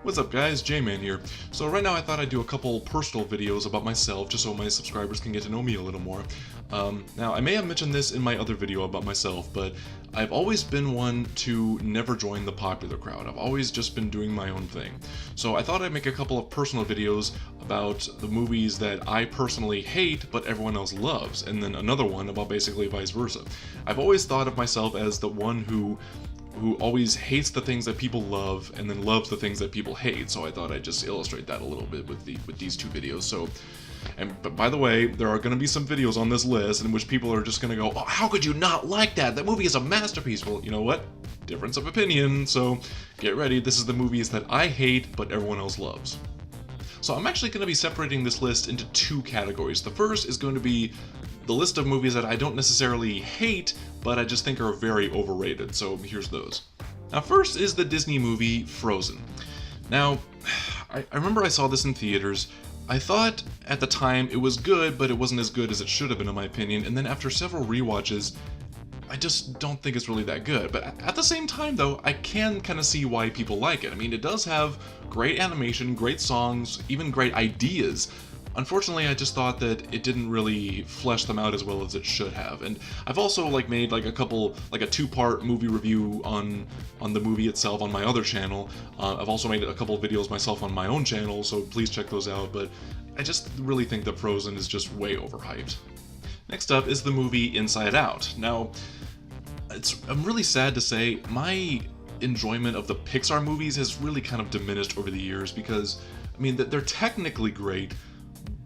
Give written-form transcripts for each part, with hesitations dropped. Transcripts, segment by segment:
What's up guys, J-Man here. So right now I thought I'd do a couple personal videos about myself just so my subscribers can get to know me a little more. Now I may have mentioned this in my other video about myself, but I've always been one to never join the popular crowd. I've always just been doing my own thing. So I thought I'd make a couple of personal videos about the movies that I personally hate but everyone else loves, and then another one about basically vice versa. I've always thought of myself as the one who always hates the things that people love and then loves the things that people hate. So I thought I'd just illustrate that a little bit with these two videos. But by the way, there are going to be some videos on this list in which people are just going to go, "Oh, how could you not like that? That movie is a masterpiece." Well, you know what? Difference of opinion. So get ready. This is the movies that I hate but everyone else loves. So I'm actually going to be separating this list into two categories. The first is going to be the list of movies that I don't necessarily hate, but I just think are very overrated. So here's those. Now first is the Disney movie Frozen. Now, I remember I saw this in theaters. I thought at the time it was good, but it wasn't as good as it should have been in my opinion, and then after several rewatches, I just don't think it's really that good. But at the same time though, I can kind of see why people like it. I mean, it does have great animation, great songs, even great ideas. Unfortunately, I just thought that it didn't really flesh them out as well as it should have. And I've also made a two-part movie review on the movie itself on my other channel. I've also made a couple of videos myself on my own channel, so please check those out. But I just really think that Frozen is just way overhyped. Next up is the movie Inside Out. Now, I'm really sad to say my enjoyment of the Pixar movies has really kind of diminished over the years because, I mean, they're technically great,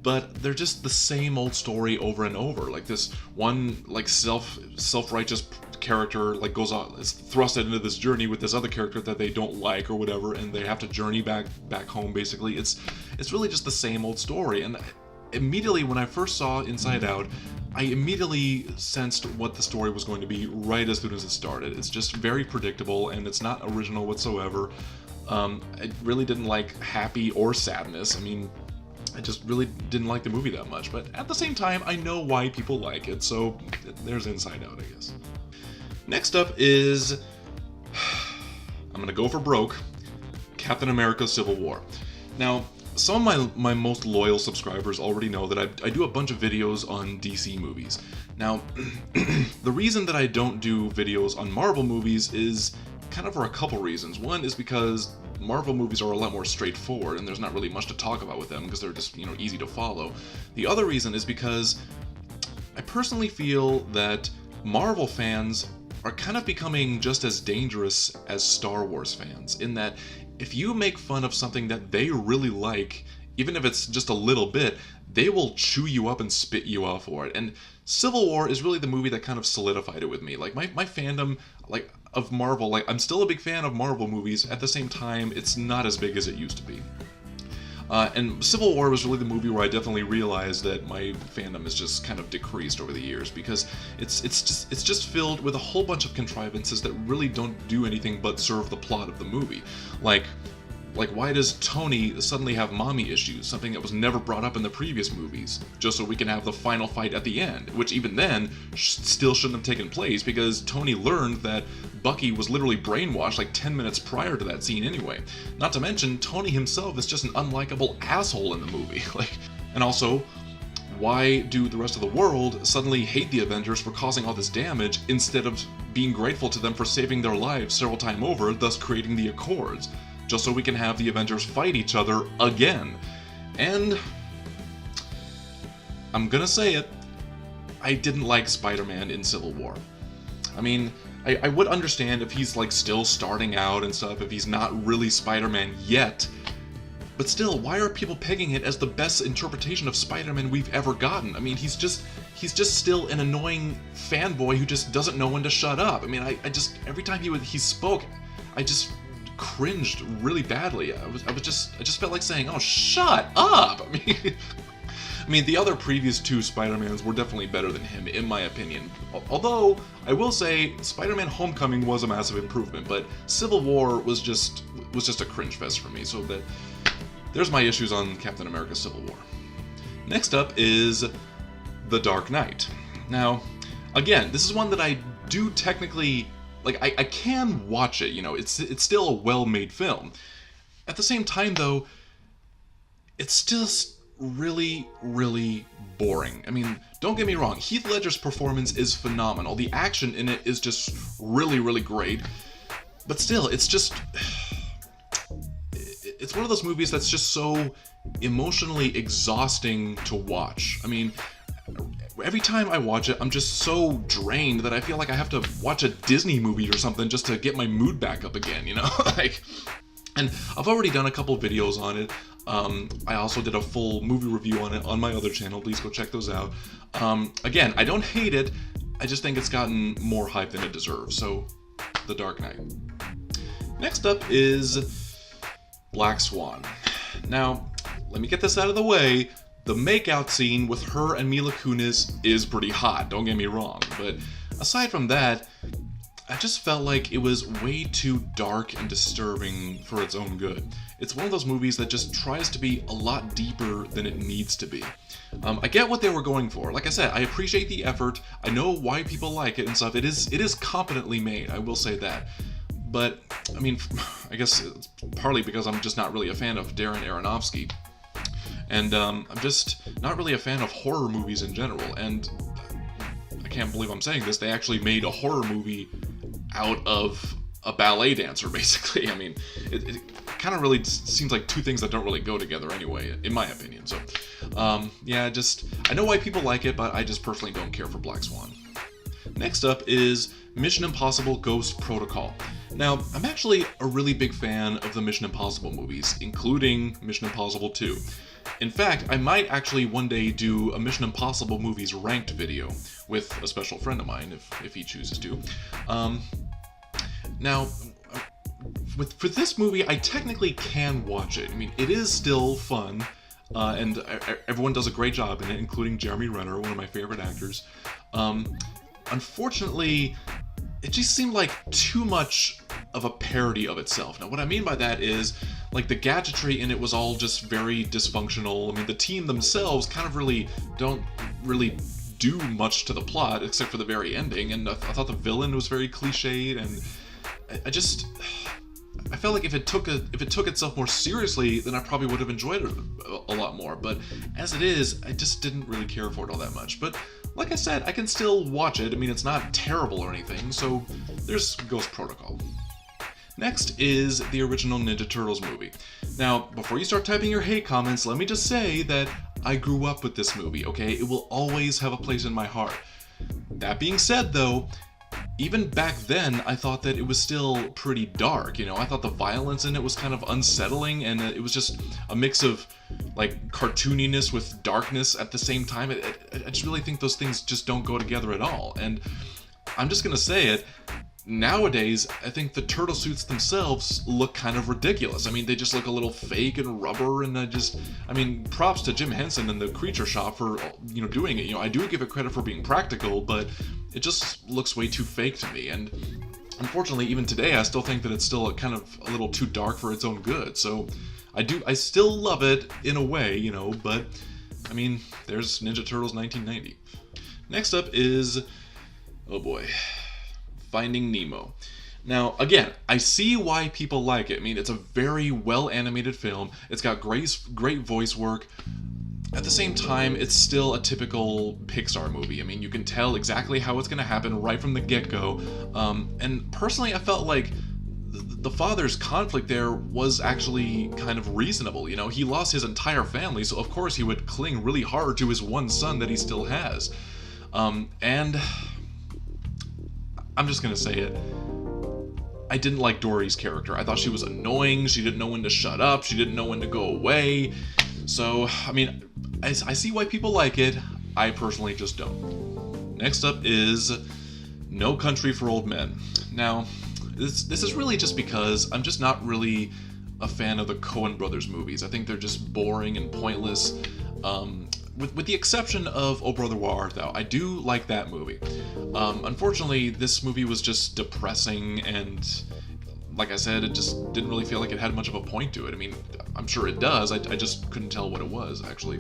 but they're just the same old story over and over. Like this one self-righteous character goes on, is thrusted into this journey with this other character that they don't like or whatever, and they have to journey back home basically. It's really just the same old story. And immediately when I first saw Inside Out, I immediately sensed what the story was going to be right as soon as it started. It's just very predictable and it's not original whatsoever. I really didn't like happy or sadness. I mean, I just really didn't like the movie that much, but at the same time, I know why people like it, so there's Inside Out, I guess. Next up is, I'm gonna go for broke, Captain America Civil War. Now, some of my most loyal subscribers already know that I do a bunch of videos on DC movies. Now, the reason that I don't do videos on Marvel movies is kind of for a couple reasons. One is because Marvel movies are a lot more straightforward and there's not really much to talk about with them because they're just, easy to follow. The other reason is because I personally feel that Marvel fans are kind of becoming just as dangerous as Star Wars fans, in that if you make fun of something that they really like, even if it's just a little bit, they will chew you up and spit you out for it. And Civil War is really the movie that kind of solidified it with me. Like my fandom, of Marvel, I'm still a big fan of Marvel movies. At the same time, it's not as big as it used to be. And Civil War was really the movie where I definitely realized that my fandom has just kind of decreased over the years, because it's just filled with a whole bunch of contrivances that really don't do anything but serve the plot of the movie. Like why does Tony suddenly have mommy issues, something that was never brought up in the previous movies, just so we can have the final fight at the end, which even then still shouldn't have taken place because Tony learned that Bucky was literally brainwashed 10 minutes prior to that scene anyway. Not to mention, Tony himself is just an unlikable asshole in the movie. And also, why do the rest of the world suddenly hate the Avengers for causing all this damage instead of being grateful to them for saving their lives several times over, thus creating the Accords? Just so we can have the Avengers fight each other again. And I'm gonna say it, I didn't like Spider-Man in Civil War. I mean, I would understand if he's still starting out and stuff, if he's not really Spider-Man yet, but still, why are people pegging it as the best interpretation of Spider-Man we've ever gotten? I mean, he's just still an annoying fanboy who just doesn't know when to shut up. I mean, I just, every time he spoke, I just cringed really badly. I just felt like saying, "Oh, shut up!" I mean, the other previous two Spider-Mans were definitely better than him, in my opinion. Although, I will say, Spider-Man Homecoming was a massive improvement, but Civil War was just a cringe fest for me, so there's my issues on Captain America Civil War. Next up is The Dark Knight. Now, again, this is one that I do technically, I can watch it, it's still a well-made film. At the same time, though, it's still really, really boring. I mean, don't get me wrong, Heath Ledger's performance is phenomenal. The action in it is just really, really great. But still, it's just... It's one of those movies that's just so emotionally exhausting to watch. I mean, every time I watch it, I'm just so drained that I feel like I have to watch a Disney movie or something just to get my mood back up again, you know? Like, and I've already done a couple videos on it. I also did a full movie review on it on my other channel. Please go check those out. Again, I don't hate it. I just think it's gotten more hype than it deserves. So, The Dark Knight. Next up is Black Swan. Now, let me get this out of the way. The makeout scene with her and Mila Kunis is pretty hot, don't get me wrong. But aside from that, I just felt like it was way too dark and disturbing for its own good. It's one of those movies that just tries to be a lot deeper than it needs to be. I get what they were going for. Like I said, I appreciate the effort. I know why people like it and stuff. It is competently made, I will say that. But, I mean, I guess it's partly because I'm just not really a fan of Darren Aronofsky. And I'm just not really a fan of horror movies in general. And I can't believe I'm saying this, they actually made a horror movie out of a ballet dancer, basically. I mean, it kind of really seems like two things that don't really go together anyway, in my opinion. So, yeah, I know why people like it, but I just personally don't care for Black Swan. Next up is Mission Impossible Ghost Protocol. Now, I'm actually a really big fan of the Mission Impossible movies, including Mission Impossible 2. In fact, I might actually one day do a Mission Impossible movies ranked video with a special friend of mine, if he chooses to. Now, for this movie, I technically can watch it. I mean, it is still fun, and everyone does a great job in it, including Jeremy Renner, one of my favorite actors. Unfortunately, it just seemed like too much of a parody of itself. Now, what I mean by that is, like, the gadgetry in it was all just very dysfunctional. I mean, the team themselves kind of don't really do much to the plot, except for the very ending, and I thought the villain was very cliched, and I felt like if it took itself more seriously, then I probably would have enjoyed it a lot more. But as it is, I just didn't really care for it all that much. But like I said, I can still watch it. I mean, it's not terrible or anything, so there's Ghost Protocol. Next is the original Ninja Turtles movie. Now, before you start typing your hate comments, let me just say that I grew up with this movie, okay? It will always have a place in my heart. That being said, though, even back then, I thought that it was still pretty dark, you know? I thought the violence in it was kind of unsettling, and it was just a mix of, like, cartooniness with darkness at the same time. I just really think those things just don't go together at all. And I'm just gonna say it, nowadays, I think the turtle suits themselves look kind of ridiculous. I mean, they just look a little fake and rubber, and I mean, props to Jim Henson and the Creature Shop for, you know, doing it. You know, I do give it credit for being practical, but it just looks way too fake to me. And unfortunately, even today, I still think that it's still kind of a little too dark for its own good. So I still love it in a way, you know, but I mean, there's Ninja Turtles 1990. Next up is, oh boy, Finding Nemo. Now, again, I see why people like it. I mean, it's a very well-animated film. It's got great voice work. At the same time, it's still a typical Pixar movie. I mean, you can tell exactly how it's going to happen right from the get-go. And personally, I felt like the father's conflict there was actually kind of reasonable. You know, he lost his entire family, so of course he would cling really hard to his one son that he still has. And I'm just gonna say it, I didn't like Dory's character. I thought she was annoying, she didn't know when to shut up, she didn't know when to go away. So, I mean, I see why people like it, I personally just don't. Next up is No Country for Old Men. Now, this is really just because I'm just not really a fan of the Coen Brothers movies. I think they're just boring and pointless. With the exception of Oh Brother, Where Art Thou? I do like that movie. Unfortunately, this movie was just depressing, and like I said, it just didn't really feel like it had much of a point to it. I mean, I'm sure it does, I just couldn't tell what it was, actually.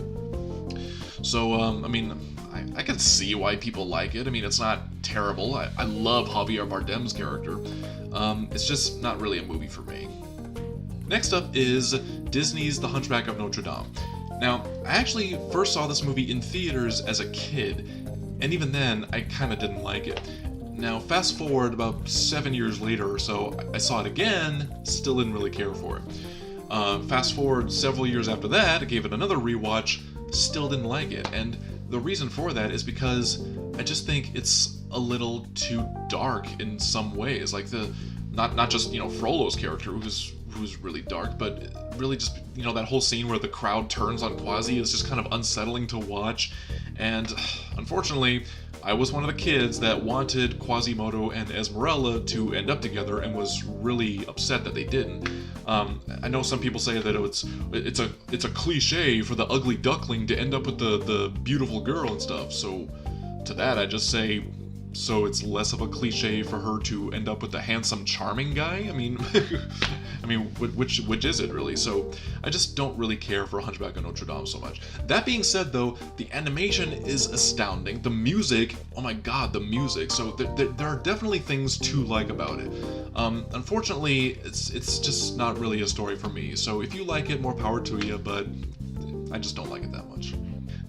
So, I mean, I can see why people like it. I mean, it's not terrible. I love Javier Bardem's character. It's just not really a movie for me. Next up is Disney's The Hunchback of Notre Dame. Now, I actually first saw this movie in theaters as a kid, and even then, I kinda didn't like it. Now, fast forward about 7 years later or so, I saw it again, still didn't really care for it. Fast forward several years after that, I gave it another rewatch, still didn't like it, and the reason for that is because I just think it's a little too dark in some ways. Like not just Frollo's character who's really dark, but really just that whole scene where the crowd turns on Quasi is just kind of unsettling to watch. And unfortunately, I was one of the kids that wanted Quasimodo and Esmeralda to end up together and was really upset that they didn't. I know some people say that it's a cliche for the ugly duckling to end up with the beautiful girl and stuff. So to that, I just say, so it's less of a cliche for her to end up with the handsome, charming guy? I mean, which is it really? So I just don't really care for Hunchback of Notre Dame so much. That being said, though, the animation is astounding. The music, oh my god, the music. So there are definitely things to like about it. Unfortunately, it's just not really a story for me. So if you like it, more power to you, but I just don't like it that much.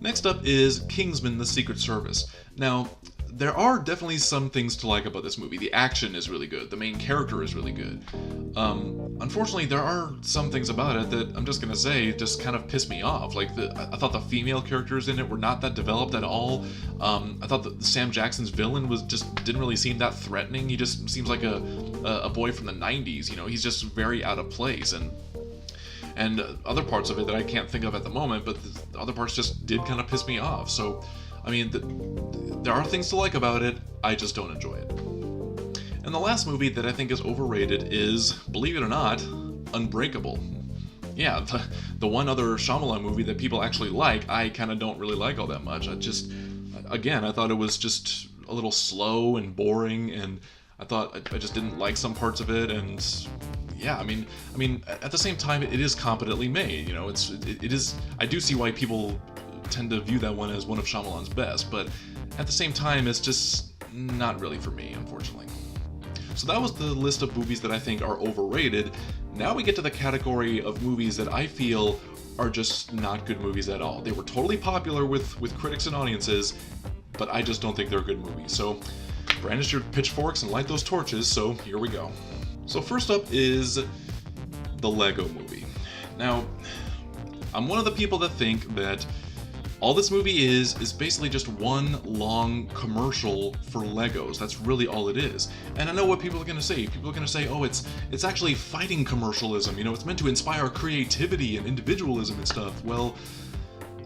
Next up is Kingsman: The Secret Service. Now, there are definitely some things to like about this movie. The action is really good. The main character is really good. Unfortunately, there are some things about it that I'm just gonna say just kind of piss me off. Like I thought the female characters in it were not that developed at all. I thought that Sam Jackson's villain didn't really seem that threatening. He just seems like a boy from the 90s. He's just very out of place, and other parts of it that I can't think of at the moment, but the other parts just did kind of piss me off. So, I mean, there are things to like about it, I just don't enjoy it. And the last movie that I think is overrated is, believe it or not, Unbreakable. Yeah, the one other Shyamalan movie that people actually like, I kind of don't really like all that much. I thought it was just a little slow and boring, and I just didn't like some parts of it, and yeah, I mean, at the same time, it is competently made. It is. I do see why people tend to view that one as one of Shyamalan's best, but at the same time, it's just not really for me, unfortunately. So that was the list of movies that I think are overrated. Now we get to the category of movies that I feel are just not good movies at all. They were totally popular with critics and audiences, but I just don't think they're good movies. So brandish your pitchforks and light those torches, so here we go. So first up is the Lego Movie. Now, I'm one of the people that think that all this movie is basically just one long commercial for Legos. That's really all it is. And I know what people are going to say. People are going to say, oh, it's actually fighting commercialism. It's meant to inspire creativity and individualism and stuff. Well,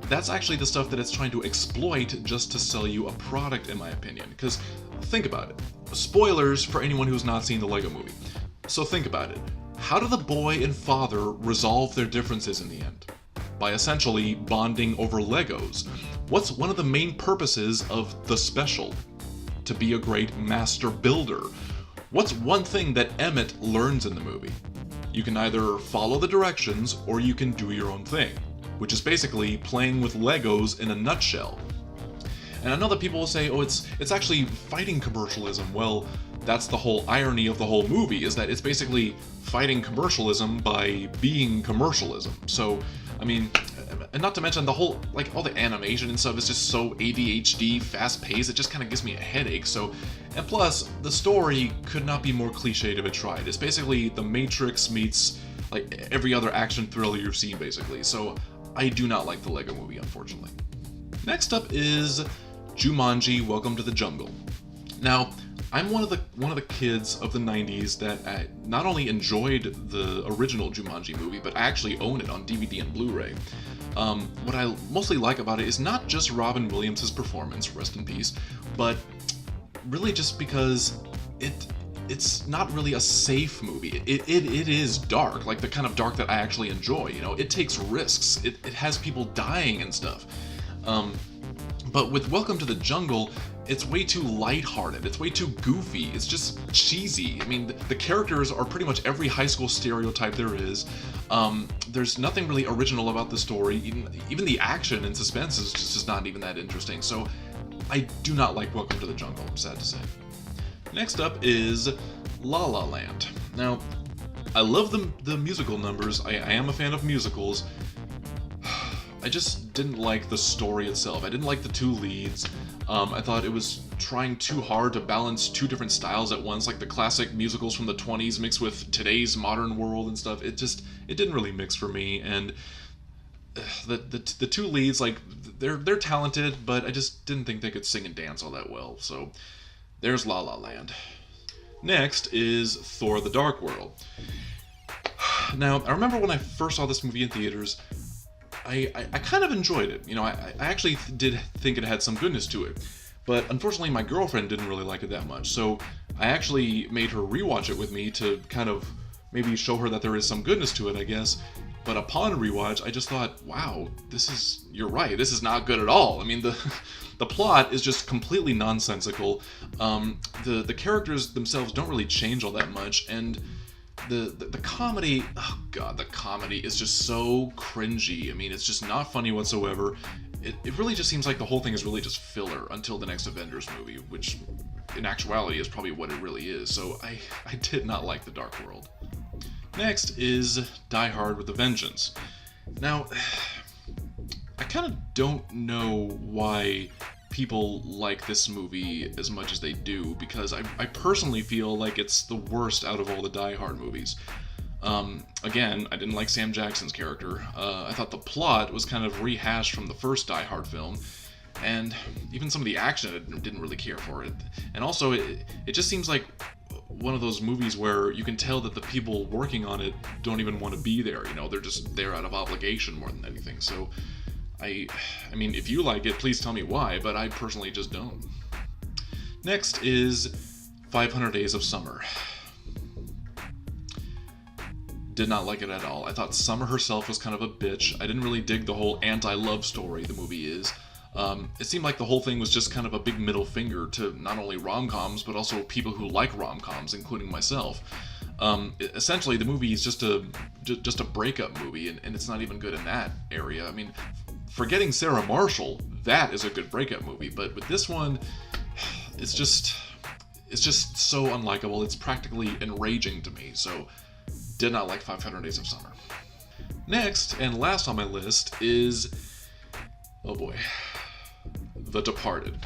that's actually the stuff that it's trying to exploit just to sell you a product, in my opinion. Because think about it. Spoilers for anyone who's not seen the Lego Movie. So think about it. How do the boy and father resolve their differences in the end? By essentially bonding over Legos. What's one of the main purposes of the special? To be a great master builder. What's one thing that Emmett learns in the movie? You can either follow the directions or you can do your own thing, which is basically playing with Legos in a nutshell. And I know that people will say, oh, it's actually fighting commercialism. Well, that's the whole irony of the whole movie, is that it's basically fighting commercialism by being commercialism. So, I mean, and not to mention the whole, like, all the animation and stuff is just so ADHD, fast-paced, it just kind of gives me a headache. So, and plus, the story could not be more cliched if it tried. It's basically The Matrix meets, like, every other action thriller you've seen, basically. So, I do not like the Lego Movie, unfortunately. Next up is Jumanji: Welcome to the Jungle. Now, I'm one of the kids of the 90s that not only enjoyed the original Jumanji movie, but I actually own it on DVD and Blu-ray. What I mostly like about it is not just Robin Williams' performance, rest in peace, but really just because it's not really a safe movie. It is dark, like the kind of dark that I actually enjoy. It takes risks. It has people dying and stuff. But with Welcome to the Jungle, it's way too lighthearted, it's way too goofy, it's just cheesy. I mean, the characters are pretty much every high school stereotype there is. There's nothing really original about the story, even the action and suspense is just not even that interesting. So I do not like Welcome to the Jungle, I'm sad to say. Next up is La La Land. Now, I love the musical numbers. I am a fan of musicals. I just didn't like the story itself. I didn't like the two leads. I thought it was trying too hard to balance two different styles at once, like the classic musicals from the 20s mixed with today's modern world and stuff. It didn't really mix for me, and the two leads, like, they're talented, but I just didn't think they could sing and dance all that well. So there's La La Land. Next is Thor: The Dark World. Now, I remember when I first saw this movie in theaters, I kind of enjoyed it. You know, I actually did think it had some goodness to it. But unfortunately, my girlfriend didn't really like it that much. So I actually made her rewatch it with me to kind of maybe show her that there is some goodness to it, I guess. But upon rewatch, I just thought, wow, you're right, this is not good at all. I mean, the plot is just completely nonsensical. The characters themselves don't really change all that much, and the comedy, oh god, the comedy is just so cringy. I mean, it's just not funny whatsoever. It really just seems like the whole thing is really just filler until the next Avengers movie, which in actuality is probably what it really is. So I did not like The Dark World. Next is Die Hard with a Vengeance. Now, I kind of don't know why people like this movie as much as they do, because I personally feel like it's the worst out of all the Die Hard movies. Again, I didn't like Sam Jackson's character. I thought the plot was kind of rehashed from the first Die Hard film, and even some of the action, I didn't really care for it. And also, it just seems like one of those movies where you can tell that the people working on it don't even want to be there. You know, they're just there out of obligation more than anything. So I mean, if you like it, please tell me why, but I personally just don't. Next is 500 Days of Summer. Did not like it at all. I thought Summer herself was kind of a bitch. I didn't really dig the whole anti-love story the movie is. It seemed like the whole thing was just kind of a big middle finger to not only rom-coms, but also people who like rom-coms, including myself. Essentially, the movie is just a breakup movie, and it's not even good in that area. I mean, forgetting Sarah Marshall, that is a good breakup movie, but with this one, it's just so unlikable. It's practically enraging to me, so did not like 500 Days of Summer. Next, and last on my list, is, oh boy, The Departed.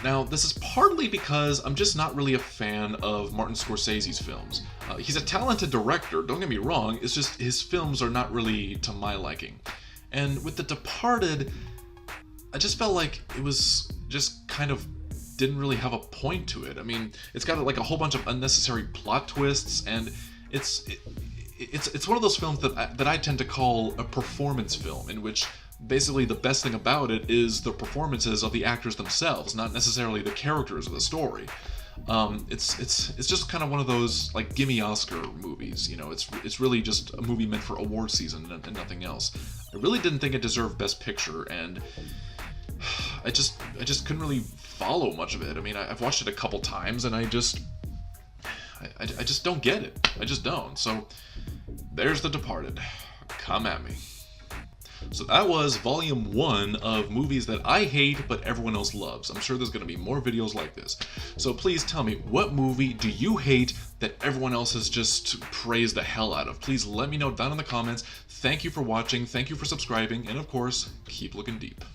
Now, this is partly because I'm just not really a fan of Martin Scorsese's films. He's a talented director, don't get me wrong, it's just his films are not really to my liking. And with The Departed, I just felt like it was just kind of didn't really have a point to it. I mean, it's got like a whole bunch of unnecessary plot twists, and it's one of those films that I tend to call a performance film, in which basically the best thing about it is the performances of the actors themselves, not necessarily the characters of the story. It's just kind of one of those like gimme Oscar movies, you know. It's really just a movie meant for award season and nothing else. I really didn't think it deserved Best Picture, and I just couldn't really follow much of it. I mean, I've watched it a couple times, and I just don't get it. I just don't. So there's The Departed. Come at me. So that was volume 1 of movies that I hate but everyone else loves. I'm sure there's going to be more videos like this. So please tell me, what movie do you hate that everyone else has just praised the hell out of? Please let me know down in the comments. Thank you for watching, thank you for subscribing, and of course, keep looking deep.